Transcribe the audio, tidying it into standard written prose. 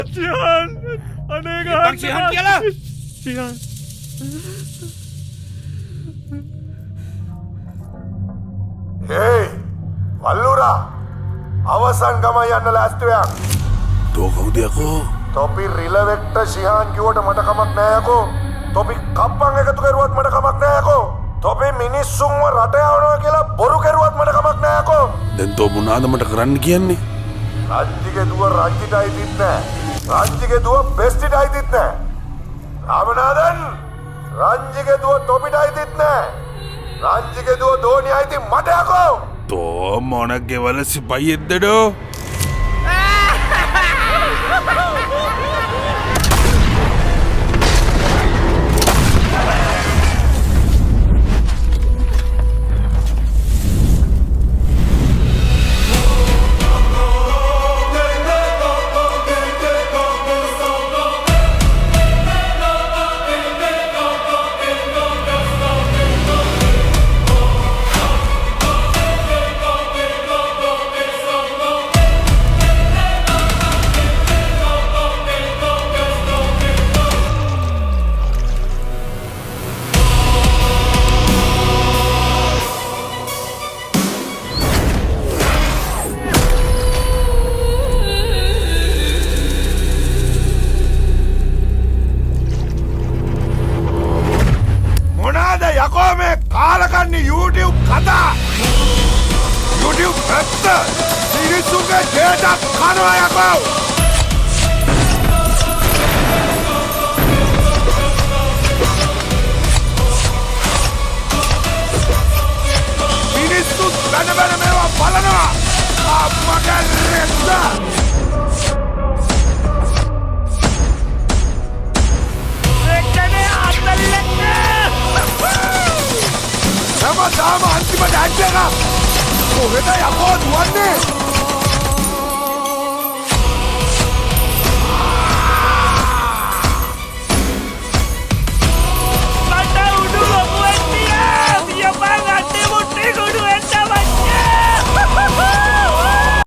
Sihan! Ano yung Bang Sihan කියලා? Sihan. Hei, Wallura! අවසන් ගම යන්න ලෑස්තිවයක්. තෝ කවුද යකෝ? තොපි රිලවෙක්ට ශිහාන් කිව්වට මට කමක් නෑ යකෝ. තොපි කප්පන් එකතු කරුවත් මට කමක් නෑ යකෝ. තොපි මිනිස්සුන්ව රට යවනවා කියලා බොරු කරුවත් මට කමක් නෑ යකෝ. දැන් තෝ මොනවාද මට කරන්න කියන්නේ? රංජිගේ දුව රංජිට අයිතිත් නෑ. රංජිගේ දුව බෙස්ටිට අයිතිත් නෑ. රාමනාදන් රංජිගේ දුව තොපිට අයිතිත් නෑ. රංජිගේ දුව ධෝනි අයිති මට යකෝ. තෝ මොන ගෙවල සිපයියෙද්දඩෝ? යකෝ මේ කාලකන්ණි YouTube කතා YouTube පැත්ත මිනිස්සුන්ගේ ජේතක් කනවා යකෝ. මිනිස්සු බැන බැන මේවා බලනවා. අම්මගේ රෙද්ද හැමදාම අන්තිමට ඇඩ් එක කොහෙද යකෝ දුවන්නේ?